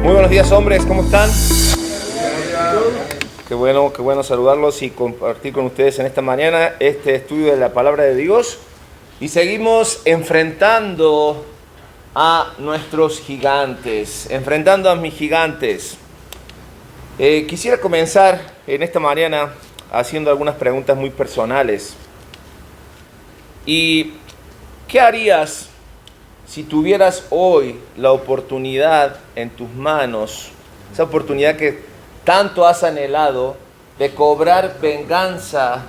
Muy buenos días, hombres, ¿cómo están? Qué bueno saludarlos y compartir con ustedes en esta mañana este estudio de la palabra de Dios. Y seguimos enfrentando a nuestros gigantes, enfrentando a mis gigantes. Quisiera comenzar en esta mañana haciendo algunas preguntas muy personales. ¿Y qué harías si tuvieras hoy la oportunidad en tus manos, esa oportunidad que tanto has anhelado, de cobrar venganza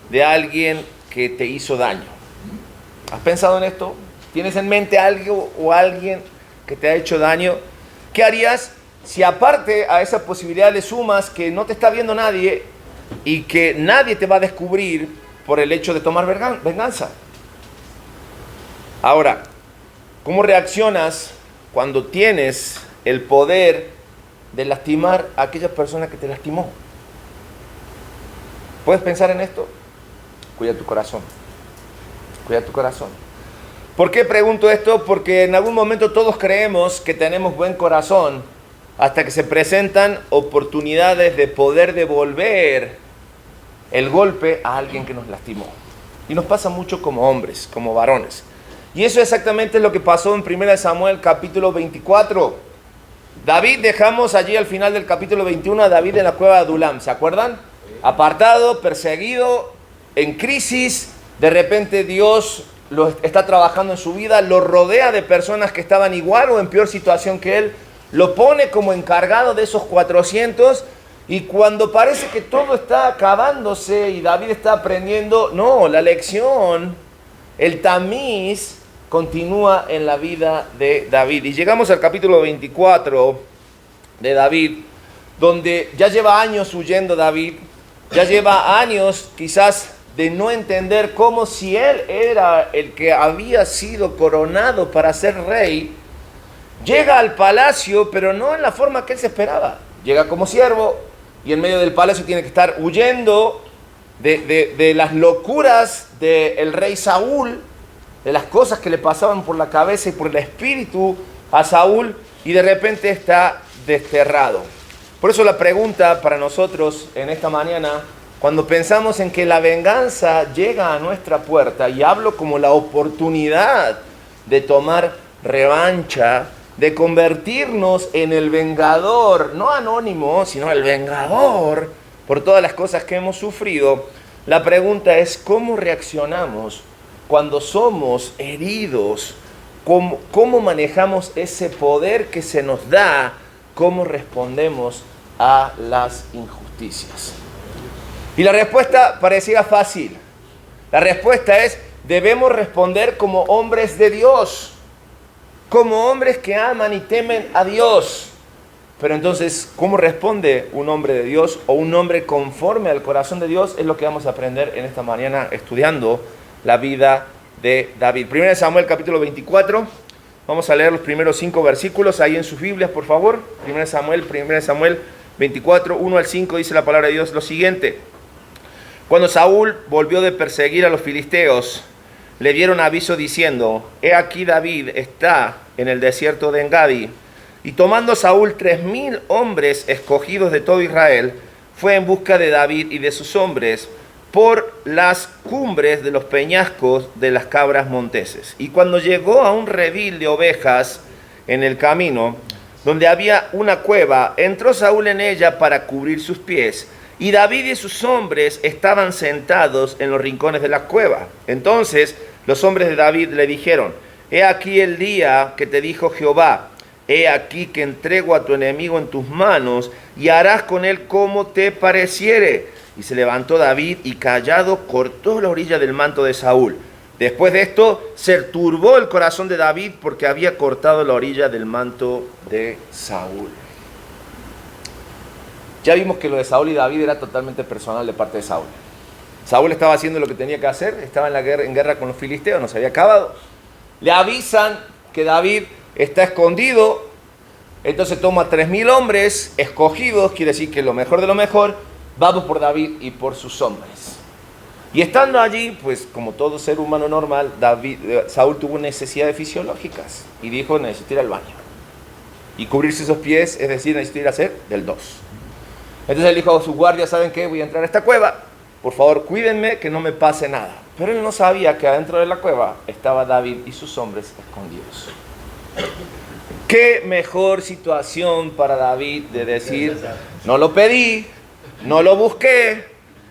de alguien que te hizo daño? ¿Has pensado en esto? ¿Tienes en mente algo o alguien que te ha hecho daño? ¿Qué harías si aparte a esa posibilidad le sumas que no te está viendo nadie y que nadie te va a descubrir por el hecho de tomar venganza? Ahora, ¿cómo reaccionas cuando tienes el poder de lastimar a aquella persona que te lastimó? ¿Puedes pensar en esto? Cuida tu corazón. Cuida tu corazón. ¿Por qué pregunto esto? Porque en algún momento todos creemos que tenemos buen corazón hasta que se presentan oportunidades de poder devolver el golpe a alguien que nos lastimó. Y nos pasa mucho como hombres, como varones. Y eso exactamente es lo que pasó en 1 Samuel capítulo 24. David, dejamos allí al final del capítulo 21 a David en la cueva de Adulam, ¿se acuerdan? Apartado, perseguido, en crisis, de repente Dios lo está trabajando en su vida, lo rodea de personas que estaban igual o en peor situación que él, lo pone como encargado de esos 400, y cuando parece que todo está acabándose y David está aprendiendo, no, la lección, el tamiz continúa en la vida de David. Y llegamos al capítulo 24 de David, donde ya lleva años huyendo David, ya lleva años quizás de no entender cómo si él era el que había sido coronado para ser rey. Llega al palacio, pero no en la forma que él se esperaba. Llega como siervo y en medio del palacio tiene que estar huyendo de las locuras del rey Saúl, de las cosas que le pasaban por la cabeza y por el espíritu a Saúl, y de repente está desterrado. Por eso la pregunta para nosotros en esta mañana, cuando pensamos en que la venganza llega a nuestra puerta, y hablo como la oportunidad de tomar revancha, de convertirnos en el vengador, no anónimo, sino el vengador por todas las cosas que hemos sufrido, la pregunta es ¿cómo reaccionamos cuando somos heridos? ¿Cómo manejamos ese poder que se nos da? ¿Cómo respondemos a las injusticias? Y la respuesta parecía fácil. La respuesta es, debemos responder como hombres de Dios, como hombres que aman y temen a Dios. Pero entonces, ¿cómo responde un hombre de Dios o un hombre conforme al corazón de Dios? Es lo que vamos a aprender en esta mañana estudiando la vida de David. 1 Samuel capítulo 24. Vamos a leer los primeros 5 versículos ahí en sus Biblias, por favor. 1 Samuel 24, 1 al 5, dice la palabra de Dios lo siguiente. Cuando Saúl volvió de perseguir a los filisteos, le dieron aviso diciendo: he aquí David está en el desierto de Engadi. Y tomando Saúl 3,000 hombres escogidos de todo Israel, fue en busca de David y de sus hombres por las cumbres de los peñascos de las cabras monteses. Y cuando llegó a un redil de ovejas en el camino, donde había una cueva, entró Saúl en ella para cubrir sus pies, y David y sus hombres estaban sentados en los rincones de la cueva. Entonces los hombres de David le dijeron: he aquí el día que te dijo Jehová, he aquí que entrego a tu enemigo en tus manos, y harás con él como te pareciere. Y se levantó David y callado cortó la orilla del manto de Saúl. Después de esto se turbó el corazón de David porque había cortado la orilla del manto de Saúl. Ya vimos que lo de Saúl y David era totalmente personal de parte de Saúl. Saúl estaba haciendo lo que tenía que hacer, estaba en guerra con los filisteos, no se había acabado. Le avisan que David está escondido, entonces toma 3,000 hombres escogidos, quiere decir que lo mejor de lo mejor, vamos por David y por sus hombres. Y estando allí, pues como todo ser humano normal, Saúl tuvo necesidades fisiológicas y dijo: necesito ir al baño. Y cubrirse esos pies, es decir, necesito ir a hacer del 2. Entonces él dijo a sus guardias, ¿saben qué? Voy a entrar a esta cueva. Por favor, cuídenme que no me pase nada. Pero él no sabía que adentro de la cueva estaba David y sus hombres escondidos. ¿Qué mejor situación para David de decir, no lo pedí, no lo busqué,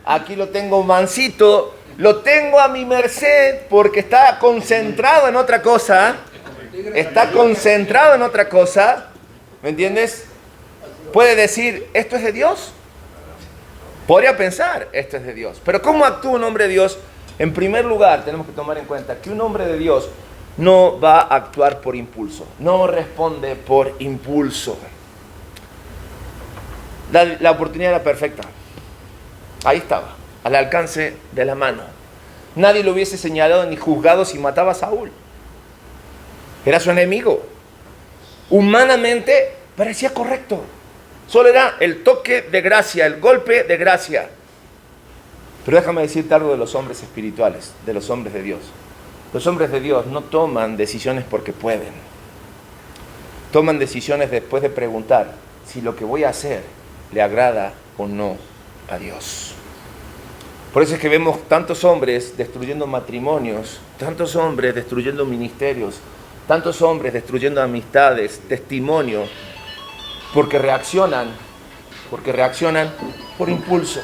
aquí lo tengo mansito, lo tengo a mi merced porque está concentrado en otra cosa, ¿me entiendes? Puede decir, ¿esto es de Dios? Podría pensar, esto es de Dios. Pero ¿cómo actúa un hombre de Dios? En primer lugar, tenemos que tomar en cuenta que un hombre de Dios no va a actuar por impulso, no responde por impulso. La oportunidad era perfecta. Ahí estaba, al alcance de la mano. Nadie lo hubiese señalado ni juzgado si mataba a Saúl. Era su enemigo. Humanamente parecía correcto. Solo era el toque de gracia, el golpe de gracia. Pero déjame decirte algo de los hombres espirituales, de los hombres de Dios. Los hombres de Dios no toman decisiones porque pueden. Toman decisiones después de preguntar si lo que voy a hacer le agrada o no a Dios. Por eso es que vemos tantos hombres destruyendo matrimonios, tantos hombres destruyendo ministerios, tantos hombres destruyendo amistades, testimonio, porque reaccionan por impulso.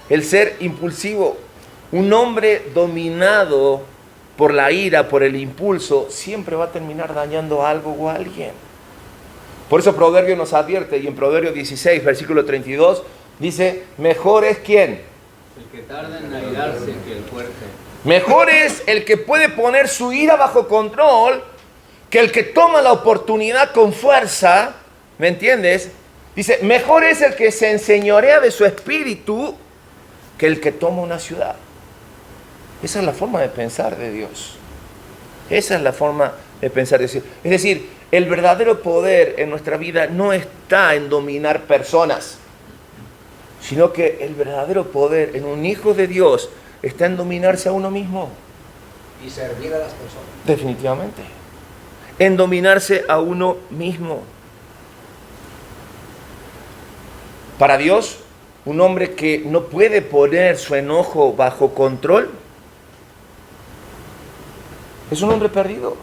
El ser impulsivo, un hombre dominado por la ira, por el impulso, siempre va a terminar dañando algo o a alguien. Por eso Proverbio nos advierte, y en Proverbio 16, versículo 32, dice, mejor es ¿quién? El que tarda en airarse que el fuerte. Mejor es el que puede poner su ira bajo control que el que toma la oportunidad con fuerza, ¿me entiendes? Dice, mejor es el que se enseñorea de su espíritu que el que toma una ciudad. Esa es la forma de pensar de Dios. Esa es la forma de pensar de Dios. Es decir, el verdadero poder en nuestra vida no está en dominar personas, sino que el verdadero poder en un hijo de Dios está en dominarse a uno mismo. Y servir a las personas. Definitivamente. En dominarse a uno mismo. Para Dios, un hombre que no puede poner su enojo bajo control es un hombre perdido.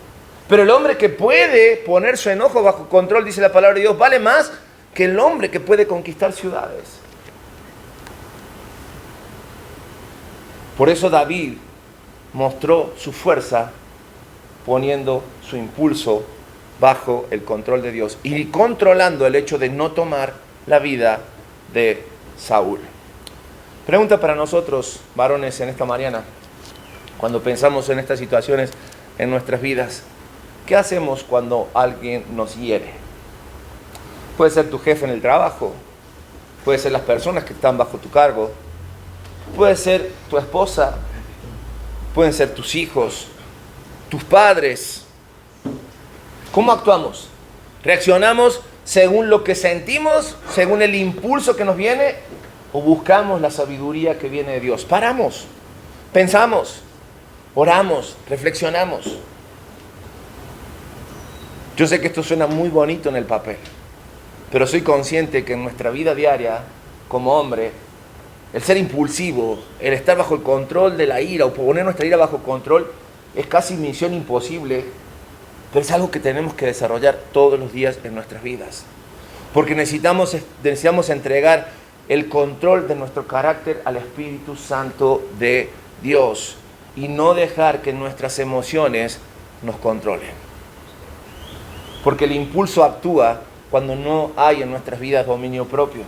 Pero el hombre que puede poner su enojo bajo control, dice la palabra de Dios, vale más que el hombre que puede conquistar ciudades. Por eso David mostró su fuerza poniendo su impulso bajo el control de Dios y controlando el hecho de no tomar la vida de Saúl. Pregunta para nosotros, varones, en esta mañana, cuando pensamos en estas situaciones en nuestras vidas, ¿qué hacemos cuando alguien nos hiere? Puede ser tu jefe en el trabajo, puede ser las personas que están bajo tu cargo, puede ser tu esposa, pueden ser tus hijos, tus padres. ¿Cómo actuamos? ¿Reaccionamos según lo que sentimos, según el impulso que nos viene, o buscamos la sabiduría que viene de Dios? Paramos, pensamos, oramos, reflexionamos. Yo sé que esto suena muy bonito en el papel, pero soy consciente que en nuestra vida diaria, como hombre, el ser impulsivo, el estar bajo el control de la ira o poner nuestra ira bajo control es casi misión imposible, pero es algo que tenemos que desarrollar todos los días en nuestras vidas. Porque necesitamos entregar el control de nuestro carácter al Espíritu Santo de Dios y no dejar que nuestras emociones nos controlen. Porque el impulso actúa cuando no hay en nuestras vidas dominio propio.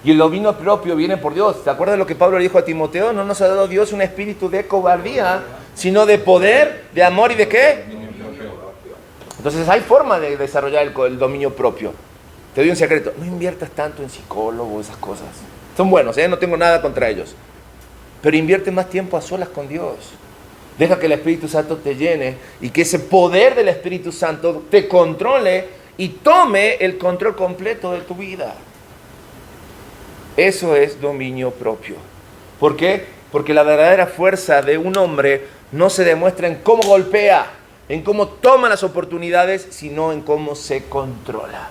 Y el dominio propio viene por Dios. ¿Te acuerdas de lo que Pablo le dijo a Timoteo? No nos ha dado Dios un espíritu de cobardía, sino de poder, de amor y de ¿qué? Entonces hay forma de desarrollar el dominio propio. Te doy un secreto. No inviertas tanto en psicólogos, esas cosas. Son buenos, no tengo nada contra ellos. Pero invierte más tiempo a solas con Dios. Deja que el Espíritu Santo te llene y que ese poder del Espíritu Santo te controle y tome el control completo de tu vida. Eso es dominio propio. ¿Por qué? Porque la verdadera fuerza de un hombre no se demuestra en cómo golpea, en cómo toma las oportunidades, sino en cómo se controla,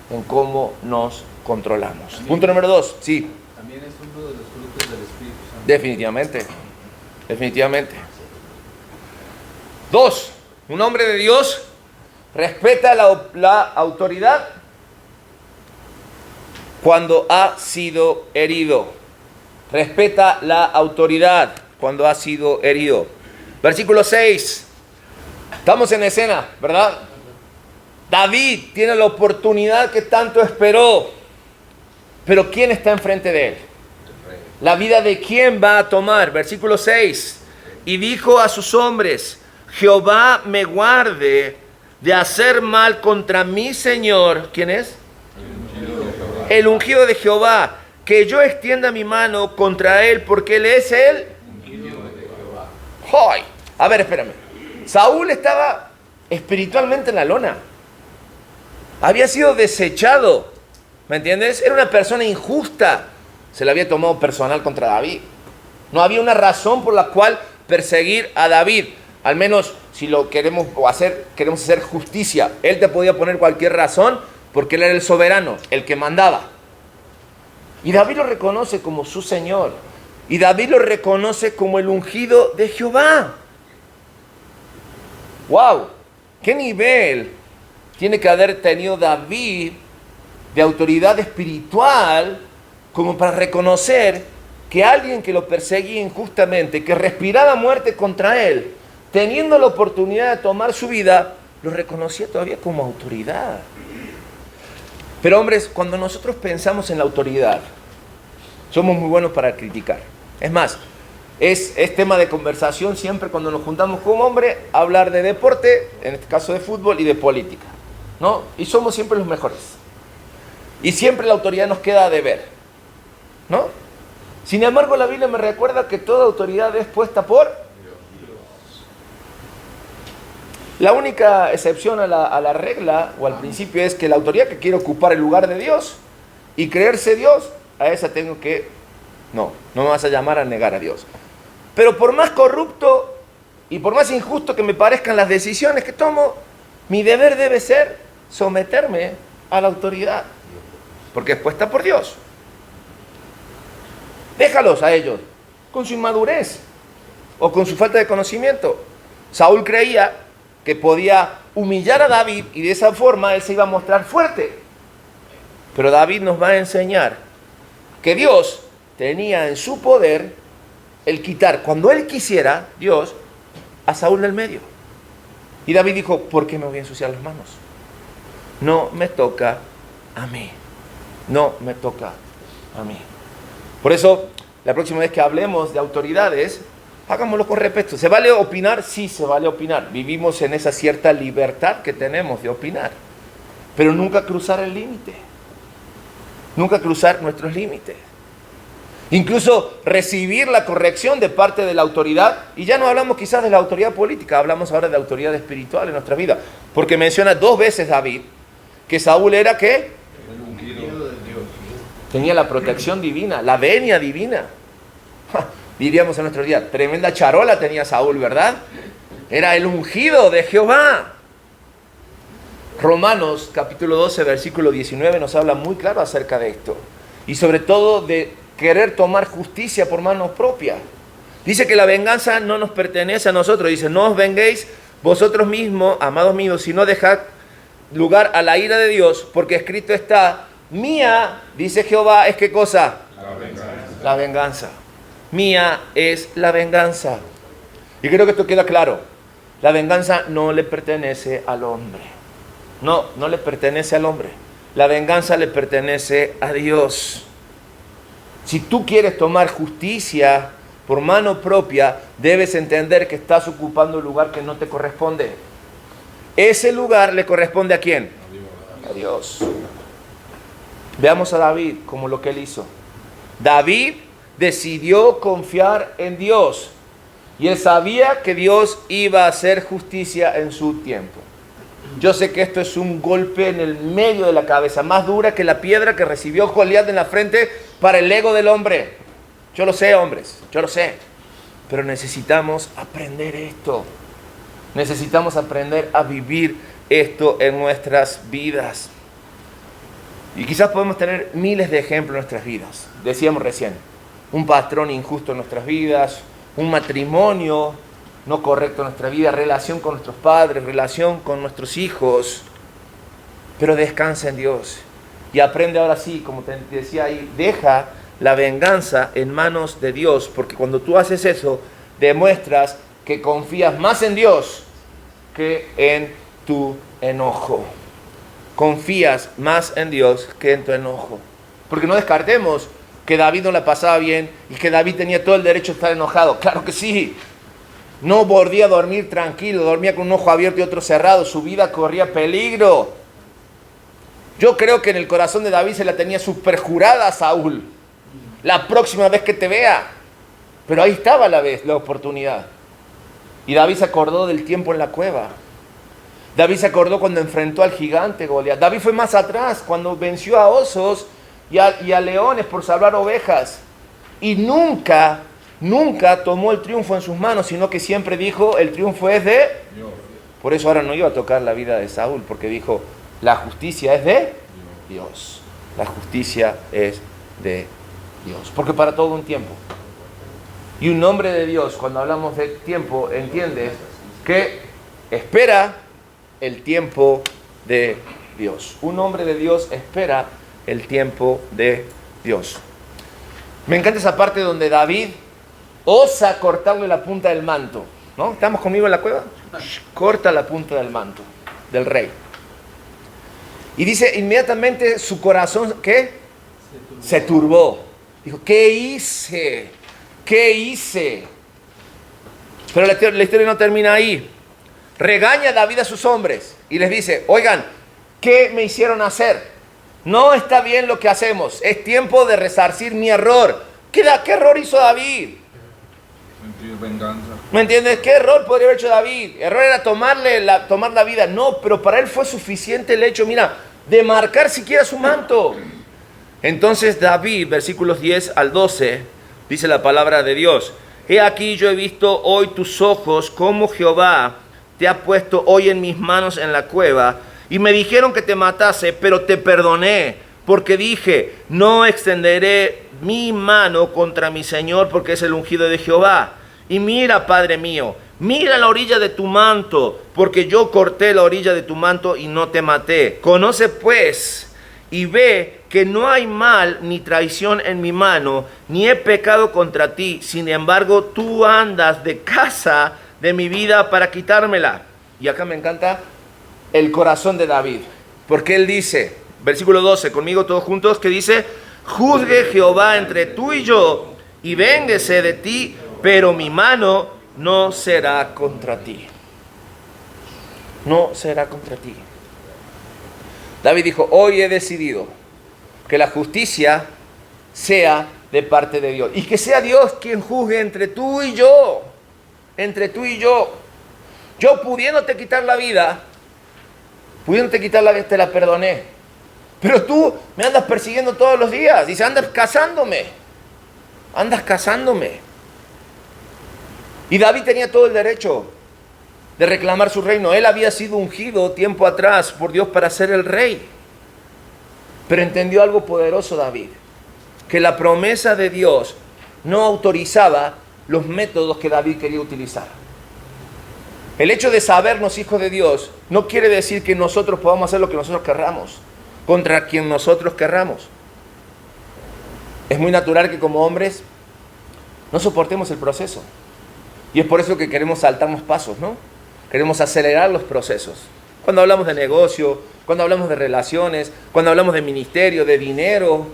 en cómo nos controlamos. También, punto número 2, sí. También es uno de los frutos del Espíritu Santo. Definitivamente, definitivamente. 2, un hombre de Dios respeta la autoridad cuando ha sido herido. Respeta la autoridad cuando ha sido herido. Versículo 6. Estamos en escena, ¿verdad? David tiene la oportunidad que tanto esperó. Pero ¿quién está enfrente de él? ¿La vida de quién va a tomar? Versículo 6. Y dijo a sus hombres: Jehová me guarde de hacer mal contra mi Señor. ¿Quién es? El ungido de Jehová. Que yo extienda mi mano contra él, porque él es el ungido de Jehová. ¡Ay! A ver, espérame. Saúl estaba espiritualmente en la lona. Había sido desechado. ¿Me entiendes? Era una persona injusta. Se le había tomado personal contra David. No había una razón por la cual perseguir a David. Al menos si lo queremos hacer justicia. Él te podía poner cualquier razón porque él era el soberano, el que mandaba. Y David lo reconoce como su Señor. Y David lo reconoce como el ungido de Jehová. ¡Wow! ¿Qué nivel tiene que haber tenido David de autoridad espiritual como para reconocer que alguien que lo perseguía injustamente, que respiraba muerte contra él, teniendo la oportunidad de tomar su vida, lo reconocía todavía como autoridad? Pero hombres, cuando nosotros pensamos en la autoridad, somos muy buenos para criticar. Es más, es tema de conversación siempre cuando nos juntamos como hombre, hablar de deporte, en este caso de fútbol, y de política, ¿no? Y somos siempre los mejores. Y siempre la autoridad nos queda a deber, ¿no? Sin embargo, la Biblia me recuerda que toda autoridad es puesta por Dios. La única excepción a la regla o al principio es que la autoridad que quiere ocupar el lugar de Dios y creerse Dios, a esa tengo que... No me vas a llamar a negar a Dios. Pero por más corrupto y por más injusto que me parezcan las decisiones que tomo, mi deber debe ser someterme a la autoridad, porque es puesta por Dios. Déjalos a ellos, con su inmadurez o con su falta de conocimiento. Saúl creía que podía humillar a David y de esa forma él se iba a mostrar fuerte. Pero David nos va a enseñar que Dios tenía en su poder el quitar, cuando él quisiera, Dios, a Saúl del medio. Y David dijo: ¿por qué me voy a ensuciar las manos? No me toca a mí. No me toca a mí. Por eso, la próxima vez que hablemos de autoridades, hagámoslo con respeto. ¿Se vale opinar? Sí, se vale opinar. Vivimos en esa cierta libertad que tenemos de opinar. Pero nunca cruzar el límite. Nunca cruzar nuestros límites. Incluso recibir la corrección de parte de la autoridad. Y ya no hablamos quizás de la autoridad política, hablamos ahora de autoridad espiritual en nuestra vida. Porque menciona 2 veces David que Saúl era ¿qué? El ungido de Dios. Tenía la protección divina, la venia divina. Diríamos en nuestro día, tremenda charola tenía Saúl, ¿verdad? Era el ungido de Jehová. Romanos capítulo 12, versículo 19 nos habla muy claro acerca de esto. Y sobre todo de querer tomar justicia por mano propia. Dice que la venganza no nos pertenece a nosotros. Dice: no os venguéis vosotros mismos, amados míos, sino dejad lugar a la ira de Dios, porque escrito está: mía, dice Jehová, ¿es qué cosa? La venganza. La venganza. Mía es la venganza. Y creo que esto queda claro. La venganza no le pertenece al hombre. No le pertenece al hombre. La venganza le pertenece a Dios. Si tú quieres tomar justicia por mano propia, debes entender que estás ocupando un lugar que no te corresponde. Ese lugar le corresponde ¿a quién? A Dios. Veamos a David como lo que él hizo. David decidió confiar en Dios y él sabía que Dios iba a hacer justicia en su tiempo. Yo sé que esto es un golpe en el medio de la cabeza, más dura que la piedra que recibió Goliat en la frente para el ego del hombre. Yo lo sé, hombres, yo lo sé. Pero necesitamos aprender esto. Necesitamos aprender a vivir esto en nuestras vidas. Y quizás podemos tener miles de ejemplos en nuestras vidas. Decíamos recién, un patrón injusto en nuestras vidas, un matrimonio no correcto en nuestra vida, relación con nuestros padres, relación con nuestros hijos. Pero descansa en Dios y aprende ahora sí, como te decía ahí, deja la venganza en manos de Dios, porque cuando tú haces eso, demuestras que confías más en Dios que en tu enojo. Confías más en Dios que en tu enojo. Porque no descartemos que David no la pasaba bien y que David tenía todo el derecho a estar enojado. Claro que sí. No podía dormir tranquilo, dormía con un ojo abierto y otro cerrado. Su vida corría peligro. Yo creo que en el corazón de David se la tenía superjurada a Saúl. La próxima vez que te vea. Pero ahí estaba la oportunidad. Y David se acordó del tiempo en la cueva. David se acordó cuando enfrentó al gigante Goliat. David fue más atrás, cuando venció a osos y a leones por salvar ovejas. Y nunca tomó el triunfo en sus manos, sino que siempre dijo, el triunfo es de Dios. Por eso ahora no iba a tocar la vida de Saúl, porque dijo, la justicia es de Dios. La justicia es de Dios. Porque para todo un tiempo. Y un hombre de Dios, cuando hablamos de tiempo, entiende que espera el tiempo de Dios. Un hombre de Dios espera el tiempo de Dios. Me encanta esa parte donde David osa cortarle la punta del manto, ¿no? ¿Estamos conmigo en la cueva? Corta la punta del manto del rey. Y dice, inmediatamente su corazón, ¿qué? Se turbó. Dijo, ¿qué hice? ¿Qué hice? Pero la historia no termina ahí. Regaña a David a sus hombres y les dice, oigan, ¿qué me hicieron hacer? No está bien lo que hacemos. Es tiempo de resarcir mi error. ¿Qué error hizo David? Sentir venganza. ¿Me entiendes? ¿Qué error podría haber hecho David? Error era tomar la vida. No, pero para él fue suficiente el hecho, mira, de marcar siquiera su manto. Entonces David, versículos 10 al 12, dice la palabra de Dios. He aquí yo he visto hoy tus ojos, como Jehová te ha puesto hoy en mis manos en la cueva. Y me dijeron que te matase, pero te perdoné, porque dije, no extenderé mi mano contra mi Señor, porque es el ungido de Jehová. Y mira, Padre mío, mira la orilla de tu manto, porque yo corté la orilla de tu manto y no te maté. Conoce pues y ve que no hay mal ni traición en mi mano, ni he pecado contra ti. Sin embargo, tú andas de casa de mi vida para quitármela. Y acá me encanta el corazón de David, porque él dice, versículo 12, conmigo todos juntos, que dice, juzgue Jehová entre tú y yo, y vénguese de ti, pero mi mano no será contra ti. No será contra ti. David dijo, hoy he decidido que la justicia sea de parte de Dios. Y que sea Dios quien juzgue entre tú y yo. Entre tú y yo. Yo pudiéndote quitar la vida, te la perdoné. Pero tú me andas persiguiendo todos los días. Dice, andas cazándome. Y David tenía todo el derecho de reclamar su reino. Él había sido ungido tiempo atrás por Dios para ser el rey. Pero entendió algo poderoso David, que la promesa de Dios no autorizaba los métodos que David quería utilizar. El hecho de sabernos hijos de Dios no quiere decir que nosotros podamos hacer lo que nosotros querramos, contra quien nosotros querramos. Es muy natural que como hombres no soportemos el proceso. Y es por eso que queremos saltarnos pasos, ¿no? Queremos acelerar los procesos. Cuando hablamos de negocio, cuando hablamos de relaciones, cuando hablamos de ministerio, de dinero,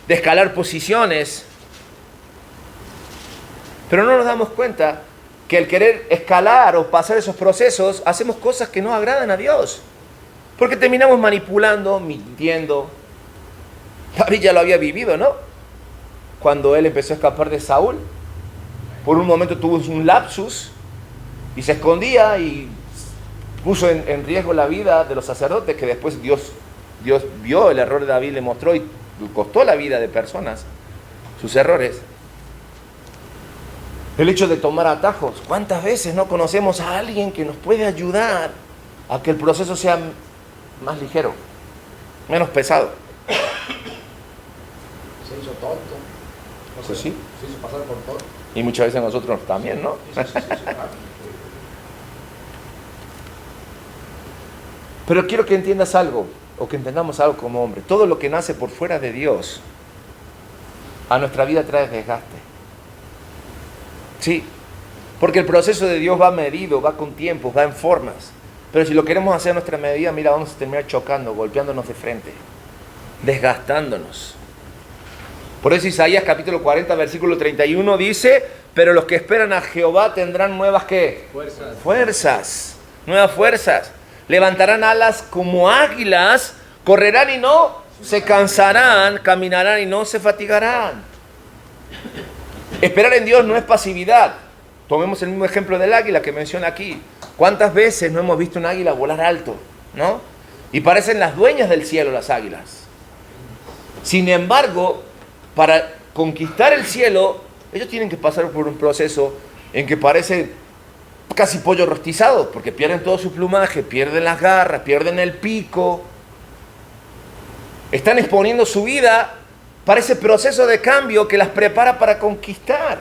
de escalar posiciones. Pero no nos damos cuenta que al querer escalar o pasar esos procesos, hacemos cosas que no agradan a Dios. Porque terminamos manipulando, mintiendo. David ya lo había vivido, ¿no? Cuando él empezó a escapar de Saúl, por un momento tuvo un lapsus y se escondía y puso en riesgo la vida de los sacerdotes, que después Dios vio el error de David, le mostró y costó la vida de personas, sus errores. El hecho de tomar atajos. ¿Cuántas veces no conocemos a alguien que nos puede ayudar a que el proceso sea más ligero, menos pesado? Se hizo tonto. No Pues sé, sí. Se hizo pasar por tonto. Y muchas veces nosotros también, ¿no? Sí, claro. Pero quiero que entiendas algo, o que entendamos algo como hombre. Todo lo que nace por fuera de Dios, a nuestra vida trae desgaste. Sí, porque el proceso de Dios va medido, va con tiempos, va en formas. Pero si lo queremos hacer a nuestra medida, mira, vamos a terminar chocando, golpeándonos de frente, desgastándonos. Por eso Isaías capítulo 40, versículo 31 dice, pero los que esperan a Jehová tendrán nuevas, ¿qué? Fuerzas. Fuerzas, nuevas fuerzas. Levantarán alas como águilas, correrán y no se cansarán, caminarán y no se fatigarán. Esperar en Dios no es pasividad. Tomemos el mismo ejemplo del águila que menciona aquí. ¿Cuántas veces no hemos visto un águila volar alto, ¿no? Y parecen las dueñas del cielo las águilas. Sin embargo, para conquistar el cielo, ellos tienen que pasar por un proceso en que parecen casi pollo rostizado, porque pierden todo su plumaje, pierden las garras, pierden el pico. Están exponiendo su vida para ese proceso de cambio que las prepara para conquistar.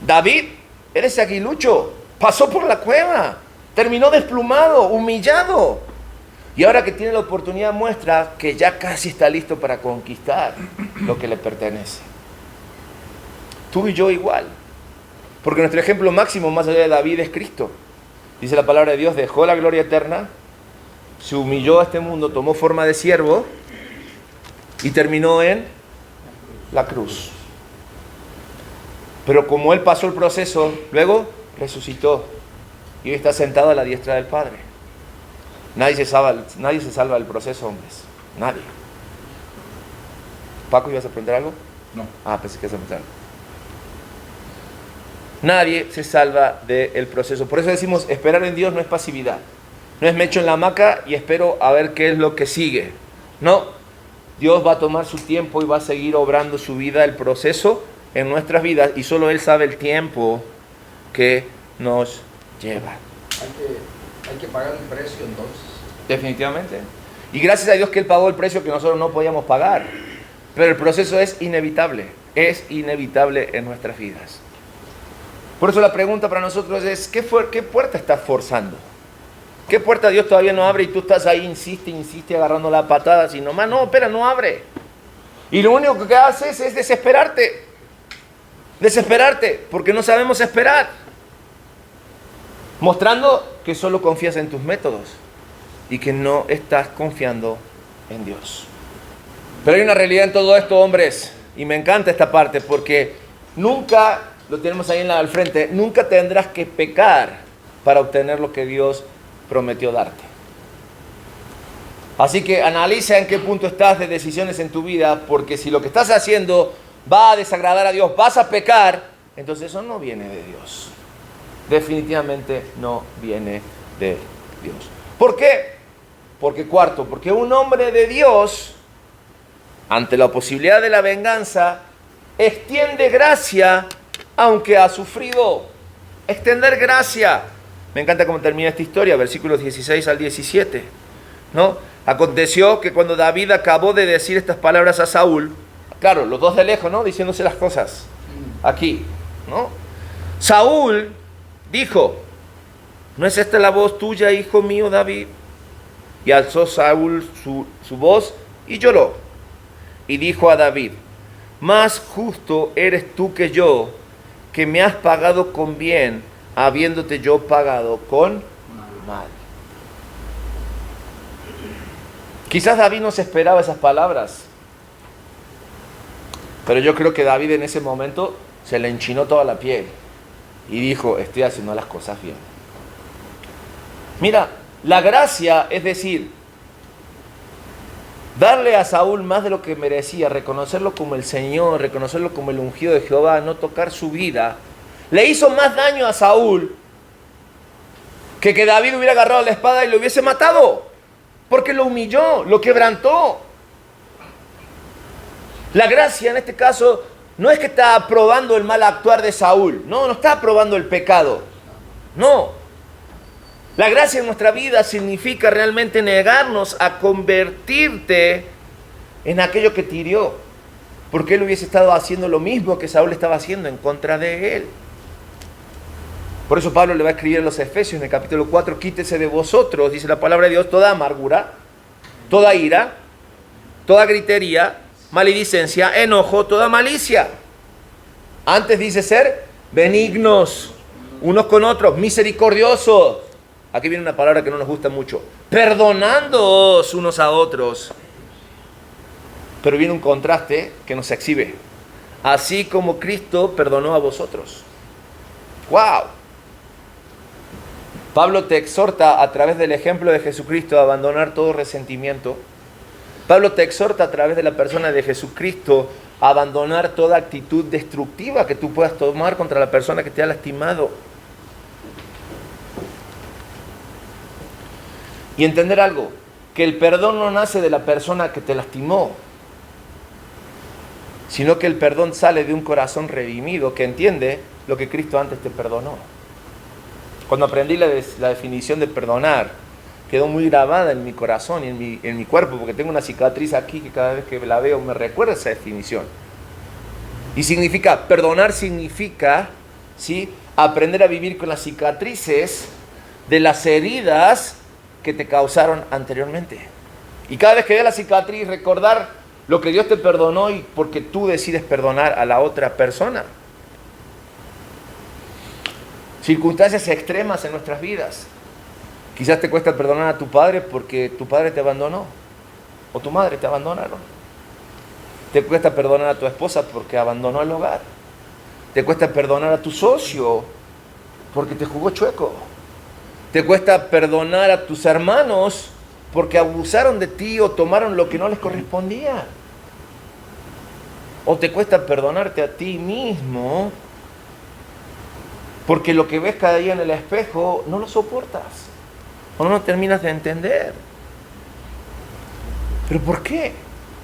David era ese aguilucho, pasó por la cueva, terminó desplumado, humillado. Y ahora que tiene la oportunidad muestra que ya casi está listo para conquistar lo que le pertenece. Tú y yo igual. Porque nuestro ejemplo máximo más allá de David es Cristo. Dice la palabra de Dios, dejó la gloria eterna, se humilló a este mundo, tomó forma de siervo y terminó en la cruz. Pero como Él pasó el proceso, luego resucitó y hoy está sentado a la diestra del Padre. Nadie se salva del proceso, hombres. Nadie. Paco, ¿ibas a aprender algo? No. Pensé que ibas a aprender algo. Nadie se salva del proceso. Por eso decimos, esperar en Dios no es pasividad. No es me echo en la hamaca y espero a ver qué es lo que sigue. No, Dios va a tomar su tiempo y va a seguir obrando su vida, el proceso en nuestras vidas. Y solo Él sabe el tiempo que nos lleva. Hay que pagar un precio entonces. Definitivamente. Y gracias a Dios que Él pagó el precio que nosotros no podíamos pagar. Pero el proceso es inevitable en nuestras vidas. Por eso la pregunta para nosotros es, ¿qué puerta estás forzando? ¿Qué puerta Dios todavía no abre y tú estás ahí, insiste, agarrando la patada, y nomás, no, espera, no abre? Y lo único que haces es desesperarte, porque no sabemos esperar. Mostrando que solo confías en tus métodos y que no estás confiando en Dios. Pero hay una realidad en todo esto, hombres, y me encanta esta parte porque nunca, lo tenemos ahí al frente, nunca tendrás que pecar para obtener lo que Dios prometió darte. Así que analiza en qué punto estás de decisiones en tu vida, porque si lo que estás haciendo va a desagradar a Dios, vas a pecar, entonces eso no viene de Dios. Definitivamente no viene de Dios. ¿Por qué? Porque un hombre de Dios, ante la posibilidad de la venganza, extiende gracia aunque ha sufrido. Extender gracia. Me encanta cómo termina esta historia, versículos 16 al 17, ¿no? Aconteció que cuando David acabó de decir estas palabras a Saúl, claro, los dos de lejos, ¿no? Diciéndose las cosas aquí, ¿no? Saúl dijo, ¿no es esta la voz tuya, hijo mío David? Y alzó Saúl su voz y lloró. Y dijo a David, más justo eres tú que yo, que me has pagado con bien, habiéndote yo pagado con mal. Quizás David no se esperaba esas palabras, pero yo creo que David en ese momento se le enchinó toda la piel y dijo, estoy haciendo las cosas bien. Mira, la gracia, es decir, darle a Saúl más de lo que merecía, reconocerlo como el Señor, reconocerlo como el ungido de Jehová, no tocar su vida, le hizo más daño a Saúl que David hubiera agarrado la espada y lo hubiese matado, porque lo humilló, lo quebrantó. La gracia en este caso no es que está aprobando el mal actuar de Saúl. No está aprobando el pecado. No. La gracia en nuestra vida significa realmente negarnos a convertirte en aquello que te hirió. Porque él hubiese estado haciendo lo mismo que Saúl estaba haciendo en contra de él. Por eso Pablo le va a escribir a los Efesios en el capítulo 4, quítese de vosotros, dice la palabra de Dios, toda amargura, toda ira, toda gritería, maledicencia, enojo, toda malicia. Antes dice ser benignos unos con otros, misericordiosos. Aquí viene una palabra que no nos gusta mucho. Perdonándoos unos a otros. Pero viene un contraste que nos exhibe. Así como Cristo perdonó a vosotros. ¡Wow! Pablo te exhorta a través del ejemplo de Jesucristo a abandonar todo resentimiento. Pablo te exhorta a través de la persona de Jesucristo a abandonar toda actitud destructiva que tú puedas tomar contra la persona que te ha lastimado. Y entender algo, que el perdón no nace de la persona que te lastimó, sino que el perdón sale de un corazón redimido que entiende lo que Cristo antes te perdonó. Cuando aprendí la definición de perdonar, quedó muy grabada en mi corazón y en mi cuerpo, porque tengo una cicatriz aquí que cada vez que la veo me recuerda esa definición. Y perdonar significa, ¿sí?, aprender a vivir con las cicatrices de las heridas que te causaron anteriormente. Y cada vez que veas la cicatriz, recordar lo que Dios te perdonó y porque tú decides perdonar a la otra persona. Circunstancias extremas en nuestras vidas. Quizás te cuesta perdonar a tu padre porque tu padre te abandonó o tu madre te abandonaron. Te cuesta perdonar a tu esposa porque abandonó el hogar. Te cuesta perdonar a tu socio porque te jugó chueco. Te cuesta perdonar a tus hermanos porque abusaron de ti o tomaron lo que no les correspondía. O te cuesta perdonarte a ti mismo porque lo que ves cada día en el espejo no lo soportas o no lo terminas de entender. ¿Pero por qué?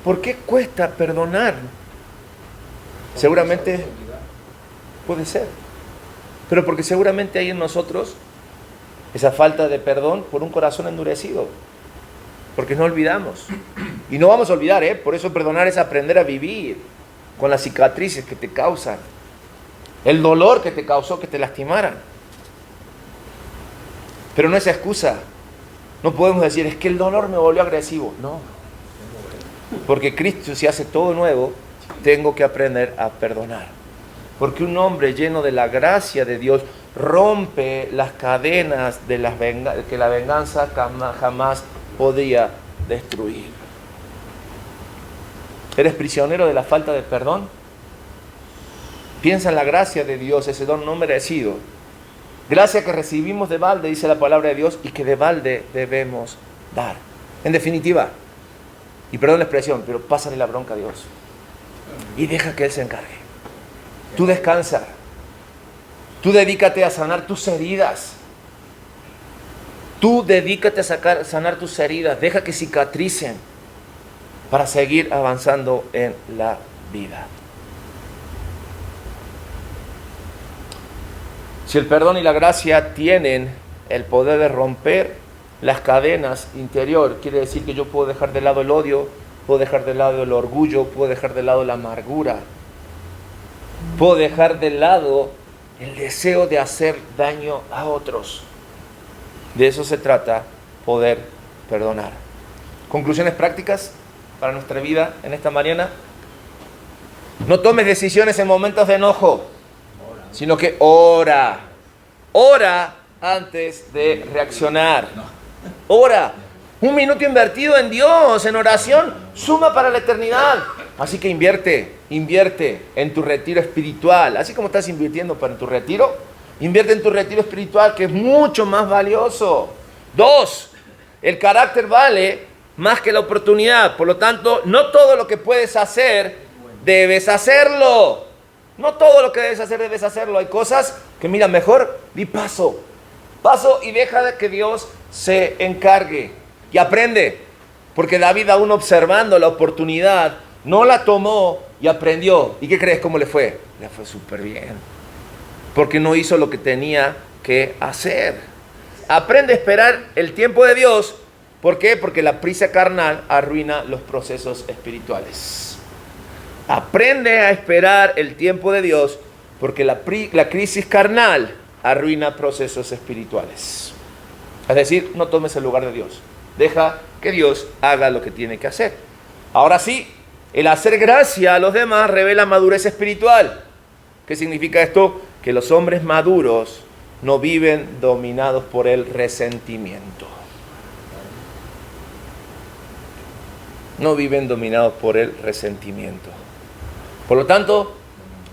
¿Por qué cuesta perdonar? Seguramente puede ser, pero porque seguramente hay en nosotros esa falta de perdón por un corazón endurecido, porque no olvidamos y no vamos a olvidar, por eso perdonar es aprender a vivir con las cicatrices que te causan, el dolor que te causó que te lastimaran. Pero no es excusa. No podemos decir, es que el dolor me volvió agresivo. No. Porque Cristo, si hace todo nuevo, tengo que aprender a perdonar. Porque un hombre lleno de la gracia de Dios rompe las cadenas de que la venganza jamás podía destruir. ¿Eres prisionero de la falta de perdón? Piensa en la gracia de Dios, ese don no merecido. Gracia que recibimos de balde, dice la palabra de Dios, y que de balde debemos dar. En definitiva, y perdón la expresión, pero pásale la bronca a Dios. Y deja que Él se encargue. Tú descansa. Tú dedícate a sanar tus heridas. Tú dedícate a sanar tus heridas. Deja que cicatricen para seguir avanzando en la vida. Si el perdón y la gracia tienen el poder de romper las cadenas interior, quiere decir que yo puedo dejar de lado el odio, puedo dejar de lado el orgullo, puedo dejar de lado la amargura, puedo dejar de lado el deseo de hacer daño a otros. De eso se trata, poder perdonar. Conclusiones prácticas para nuestra vida en esta mañana. No tomes decisiones en momentos de enojo, sino que ora antes de reaccionar. Ora. Un minuto invertido en Dios, en oración, suma para la eternidad. Así que invierte en tu retiro espiritual. Así como estás invirtiendo para tu retiro, invierte en tu retiro espiritual, que es mucho más valioso. 2, el carácter vale más que la oportunidad. Por lo tanto, no todo lo que puedes hacer, debes hacerlo. No todo lo que debes hacer, debes hacerlo. Hay cosas que, mira, mejor di paso y deja de que Dios se encargue. Y aprende, porque David, aún observando la oportunidad, no la tomó y aprendió. ¿Y qué crees cómo le fue? Le fue súper bien. Porque no hizo lo que tenía que hacer. Aprende a esperar el tiempo de Dios. ¿Por qué? Porque la prisa carnal arruina los procesos espirituales. Aprende a esperar el tiempo de Dios, porque la crisis carnal arruina procesos espirituales. Es decir, no tomes el lugar de Dios. Deja que Dios haga lo que tiene que hacer. Ahora sí, el hacer gracia a los demás revela madurez espiritual. ¿Qué significa esto? Que los hombres maduros no viven dominados por el resentimiento. No viven dominados por el resentimiento. Por lo tanto,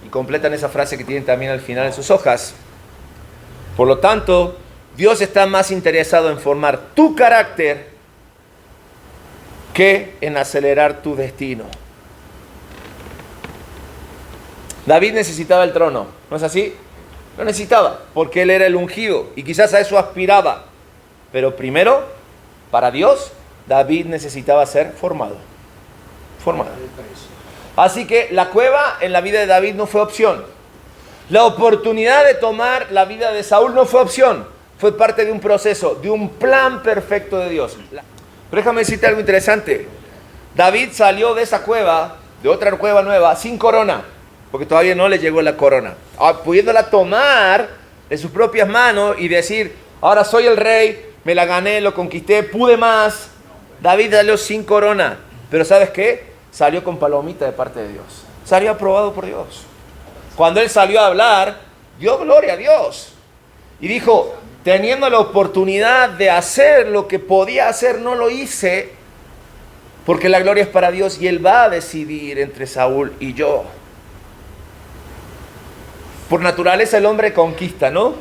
y completan esa frase que tienen también al final en sus hojas, por lo tanto, Dios está más interesado en formar tu carácter que en acelerar tu destino. David necesitaba el trono, ¿no es así? Lo necesitaba, porque él era el ungido y quizás a eso aspiraba. Pero primero, para Dios, David necesitaba ser formado. Así que la cueva en la vida de David no fue opción. La oportunidad de tomar la vida de Saúl no fue opción. Fue parte de un proceso, de un plan perfecto de Dios. Pero déjame decirte algo interesante. David salió de esa cueva, de otra cueva nueva, sin corona, porque todavía no le llegó la corona. Pudiéndola tomar de sus propias manos y decir, ahora soy el rey, me la gané, lo conquisté, pude más. David salió sin corona, pero ¿sabes qué? Salió con palomita de parte de Dios. Salió aprobado por Dios. Cuando él salió a hablar, dio gloria a Dios. Y dijo, teniendo la oportunidad de hacer lo que podía hacer, no lo hice, porque la gloria es para Dios y Él va a decidir entre Saúl y yo. Por naturaleza el hombre conquista, ¿no?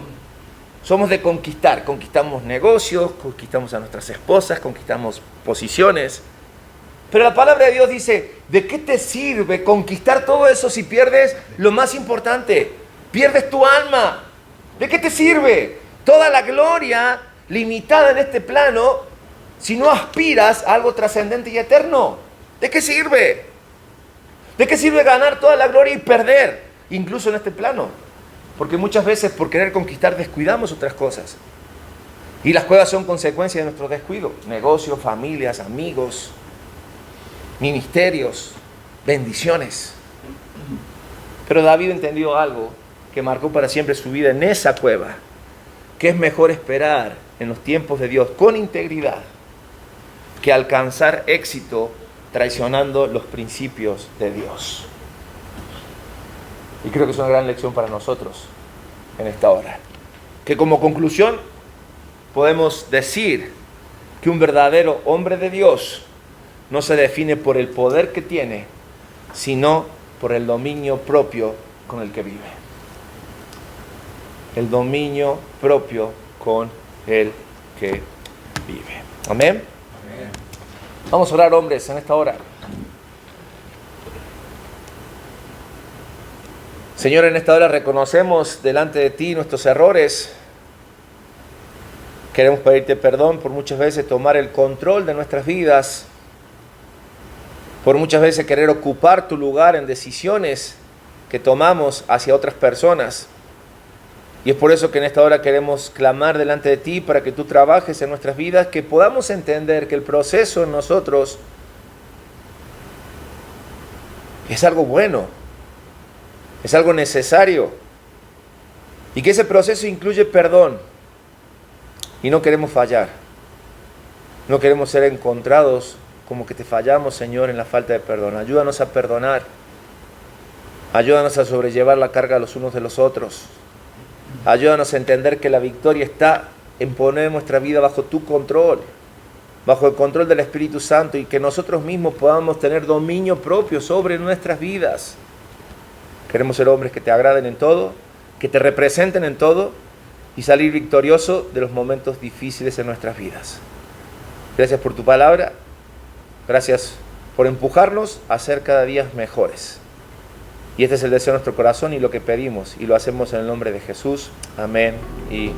Somos de conquistar. Conquistamos negocios, conquistamos a nuestras esposas, conquistamos posiciones. Pero la palabra de Dios dice, ¿de qué te sirve conquistar todo eso si pierdes lo más importante? Pierdes tu alma. ¿De qué te sirve toda la gloria limitada en este plano si no aspiras a algo trascendente y eterno? ¿De qué sirve? ¿De qué sirve ganar toda la gloria y perder, incluso en este plano? Porque muchas veces por querer conquistar descuidamos otras cosas. Y las cuevas son consecuencia de nuestro descuido. Negocios, familias, amigos, ministerios, bendiciones. Pero David entendió algo que marcó para siempre su vida en esa cueva, que es mejor esperar en los tiempos de Dios con integridad que alcanzar éxito traicionando los principios de Dios. Y creo que es una gran lección para nosotros en esta hora. Que como conclusión podemos decir que un verdadero hombre de Dios no se define por el poder que tiene, sino por el dominio propio con el que vive. El dominio propio con el que vive. Amén. Amén. Vamos a orar, hombres, en esta hora. Señor, en esta hora reconocemos delante de ti nuestros errores. Queremos pedirte perdón por muchas veces tomar el control de nuestras vidas, por muchas veces querer ocupar tu lugar en decisiones que tomamos hacia otras personas. Y es por eso que en esta hora queremos clamar delante de ti para que tú trabajes en nuestras vidas, que podamos entender que el proceso en nosotros es algo bueno, es algo necesario, y que ese proceso incluye perdón. Y no queremos fallar, no queremos ser encontrados como que te fallamos, Señor, en la falta de perdón. Ayúdanos a perdonar, ayúdanos a sobrellevar la carga los unos de los otros. Ayúdanos a entender que la victoria está en poner nuestra vida bajo tu control, bajo el control del Espíritu Santo, y que nosotros mismos podamos tener dominio propio sobre nuestras vidas. Queremos ser hombres que te agraden en todo, que te representen en todo y salir victorioso de los momentos difíciles en nuestras vidas. Gracias por tu palabra, gracias por empujarnos a ser cada día mejores. Y este es el deseo de nuestro corazón y lo que pedimos, y lo hacemos en el nombre de Jesús. Amén y